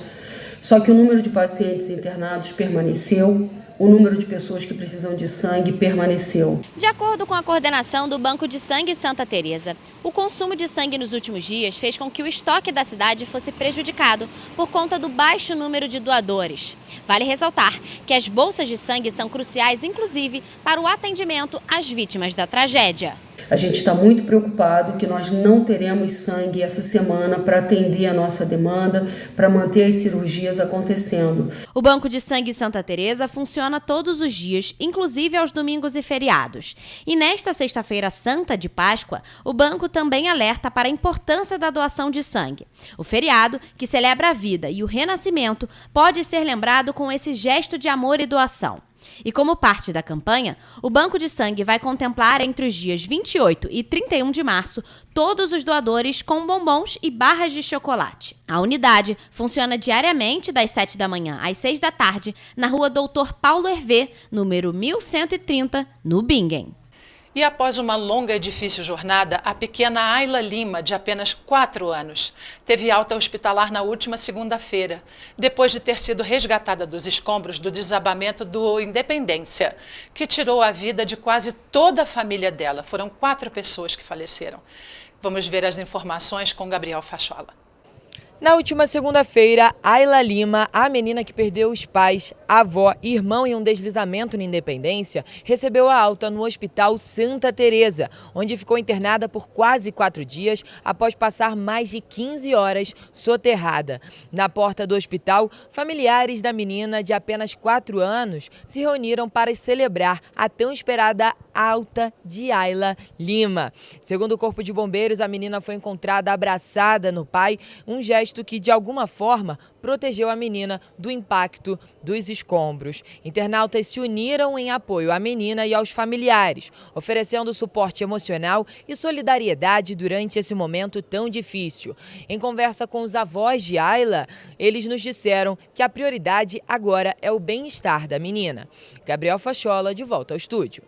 Só que o número de pacientes internados permaneceu, o número de pessoas que precisam de sangue permaneceu. De acordo com a coordenação do Banco de Sangue Santa Teresa, o consumo de sangue nos últimos dias fez com que o estoque da cidade fosse prejudicado por conta do baixo número de doadores. Vale ressaltar que as bolsas de sangue são cruciais, inclusive, para o atendimento às vítimas da tragédia. A gente está muito preocupado que nós não teremos sangue essa semana para atender a nossa demanda, para manter as cirurgias acontecendo. O Banco de Sangue Santa Teresa funciona todos os dias, inclusive aos domingos e feriados. E nesta sexta-feira santa de Páscoa, o banco também alerta para a importância da doação de sangue. O feriado, que celebra a vida e o renascimento, pode ser lembrado com esse gesto de amor e doação. E como parte da campanha, o Banco de Sangue vai contemplar entre os dias 28 e 31 de março todos os doadores com bombons e barras de chocolate. A unidade funciona diariamente das 7 da manhã às 6 da tarde na rua Doutor Paulo Hervé, número 1130, no Bingen. E após uma longa e difícil jornada, a pequena Ayla Lima, de apenas 4 anos, teve alta hospitalar na última segunda-feira, depois de ter sido resgatada dos escombros do desabamento do Independência, que tirou a vida de quase toda a família dela. Foram 4 pessoas que faleceram. Vamos ver as informações com Gabriel Fachola. Na última segunda-feira, Ayla Lima, a menina que perdeu os pais, a avó e irmão em um deslizamento na Independência, recebeu a alta no Hospital Santa Teresa, onde ficou internada por quase 4 dias após passar mais de 15 horas soterrada. Na porta do hospital, familiares da menina de apenas 4 anos se reuniram para celebrar a tão esperada alta de Ayla Lima. Segundo o Corpo de Bombeiros, a menina foi encontrada abraçada no pai, um gesto que, de alguma forma, protegeu a menina do impacto dos escombros. Internautas se uniram em apoio à menina e aos familiares, oferecendo suporte emocional e solidariedade durante esse momento tão difícil. Em conversa com os avós de Ayla, eles nos disseram que a prioridade agora é o bem-estar da menina. Gabriel Fachola, de volta ao estúdio.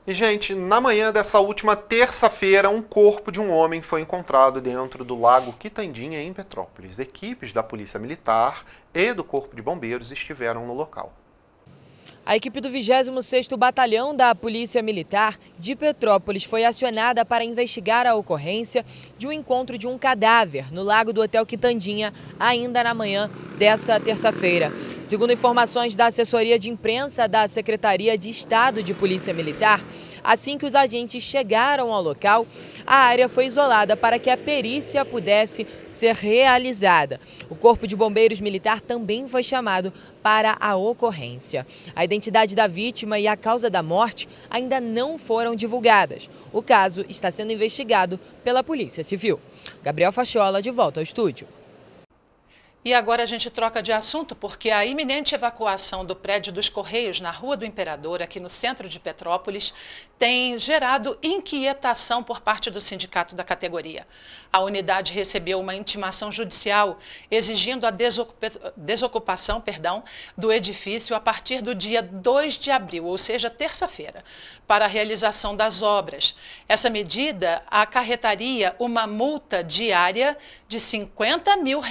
E, gente, na manhã dessa última terça-feira, um corpo de um homem foi encontrado dentro do Lago Quitandinha, em Petrópolis. Equipes da Polícia Militar e do Corpo de Bombeiros estiveram no local. A equipe do 26º Batalhão da Polícia Militar de Petrópolis foi acionada para investigar a ocorrência de um encontro de um cadáver no lago do Hotel Quitandinha, ainda na manhã dessa terça-feira. Segundo informações da assessoria de imprensa da Secretaria de Estado de Polícia Militar, assim que os agentes chegaram ao local, a área foi isolada para que a perícia pudesse ser realizada. O Corpo de Bombeiros Militar também foi chamado para a ocorrência. A identidade da vítima e a causa da morte ainda não foram divulgadas. O caso está sendo investigado pela Polícia Civil. Gabriel Fachola, de volta ao estúdio. E agora a gente troca de assunto porque a iminente evacuação do prédio dos Correios na Rua do Imperador, aqui no centro de Petrópolis, tem gerado inquietação por parte do sindicato da categoria. A unidade recebeu uma intimação judicial exigindo a desocupação do edifício a partir do dia 2 de abril, ou seja, terça-feira, para a realização das obras. Essa medida acarretaria uma multa diária de R$ 50 mil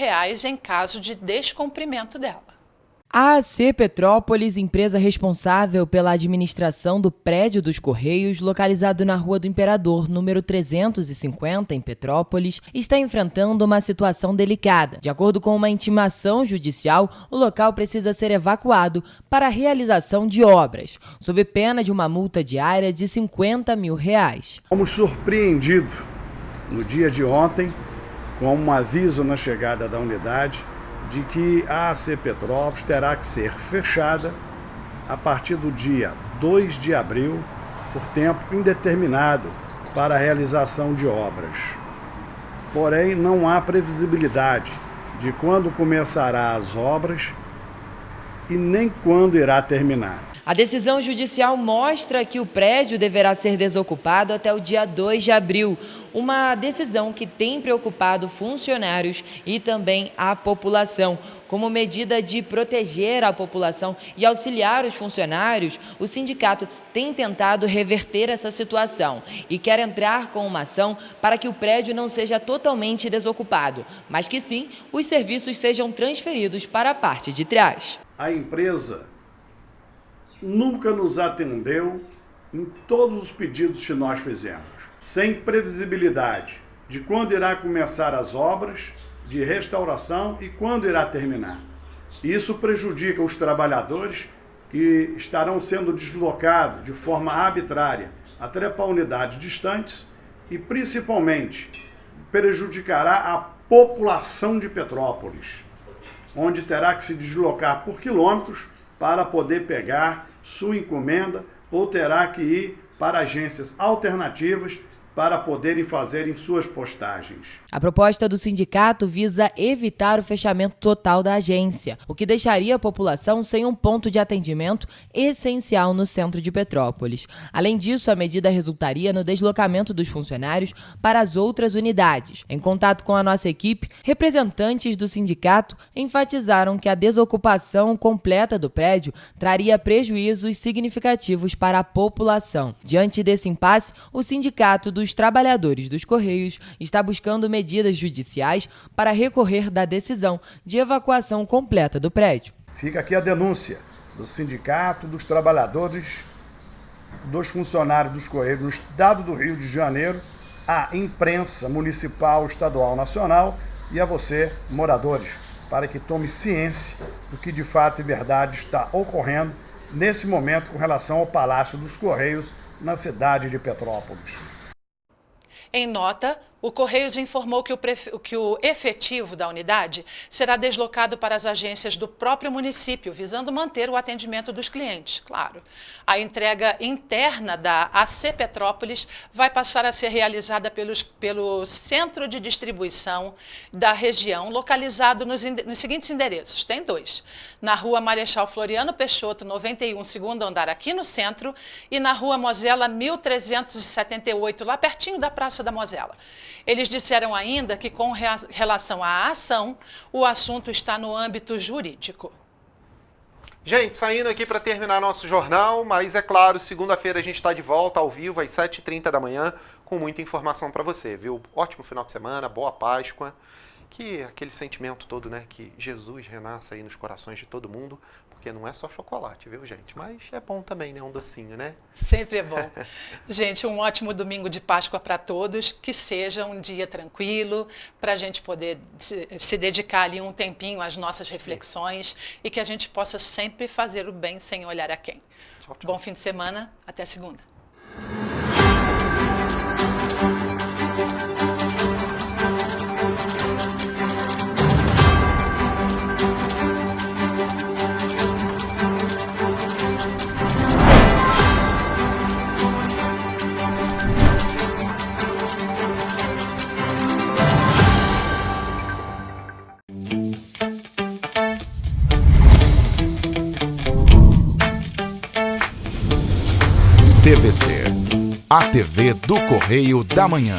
em caso de descumprimento dela. A AC Petrópolis, empresa responsável pela administração do prédio dos Correios, localizado na Rua do Imperador, número 350, em Petrópolis, está enfrentando uma situação delicada. De acordo com uma intimação judicial, o local precisa ser evacuado para a realização de obras, sob pena de uma multa diária de R$50 mil. Fomos surpreendidos no dia de ontem com um aviso na chegada da unidade de que a AC Petrópolis terá que ser fechada a partir do dia 2 de abril por tempo indeterminado para a realização de obras. Porém, não há previsibilidade de quando começará as obras e nem quando irá terminar. A decisão judicial mostra que o prédio deverá ser desocupado até o dia 2 de abril, uma decisão que tem preocupado funcionários e também a população. Como medida de proteger a população e auxiliar os funcionários, o sindicato tem tentado reverter essa situação e quer entrar com uma ação para que o prédio não seja totalmente desocupado, mas que sim, os serviços sejam transferidos para a parte de trás. A empresa nunca nos atendeu em todos os pedidos que nós fizemos, sem previsibilidade de quando irá começar as obras de restauração e quando irá terminar. Isso prejudica os trabalhadores que estarão sendo deslocados de forma arbitrária até para unidades distantes e principalmente prejudicará a população de Petrópolis, onde terá que se deslocar por quilômetros para poder pegar sua encomenda ou terá que ir para agências alternativas para poderem fazerem suas postagens. A proposta do sindicato visa evitar o fechamento total da agência, o que deixaria a população sem um ponto de atendimento essencial no centro de Petrópolis. Além disso, a medida resultaria no deslocamento dos funcionários para as outras unidades. Em contato com a nossa equipe, representantes do sindicato enfatizaram que a desocupação completa do prédio traria prejuízos significativos para a população. Diante desse impasse, o sindicato dos trabalhadores dos Correios está buscando medidas judiciais para recorrer da decisão de evacuação completa do prédio. Fica aqui a denúncia do Sindicato dos Trabalhadores dos Funcionários dos Correios no Estado do Rio de Janeiro, à imprensa municipal, estadual, nacional e a você, moradores, para que tome ciência do que de fato e verdade está ocorrendo nesse momento com relação ao Palácio dos Correios na cidade de Petrópolis. Em nota, o Correios informou que o efetivo da unidade será deslocado para as agências do próprio município, visando manter o atendimento dos clientes, claro. A entrega interna da AC Petrópolis vai passar a ser realizada pelo centro de distribuição da região, localizado nos seguintes endereços. Tem 2. Na Rua Marechal Floriano Peixoto, 91, segundo andar, aqui no centro, e na Rua Mosela, 1378, lá pertinho da Praça da Mosela. Eles disseram ainda que, com relação à ação, o assunto está no âmbito jurídico. Gente, saindo aqui para terminar nosso jornal, mas é claro, segunda-feira a gente está de volta ao vivo às 7h30 da manhã com muita informação para você, viu? Ótimo final de semana, boa Páscoa, que aquele sentimento todo, né, que Jesus renasça aí nos corações de todo mundo, porque não é só chocolate, viu, gente? Mas é bom também, né, um docinho, né? Sempre é bom. Gente, um ótimo domingo de Páscoa para todos, que seja um dia tranquilo, para a gente poder se dedicar ali um tempinho às nossas reflexões e que a gente possa sempre fazer o bem sem olhar a quem. Tchau, tchau. Bom fim de semana, até segunda. TVC, a TV do Correio da Manhã.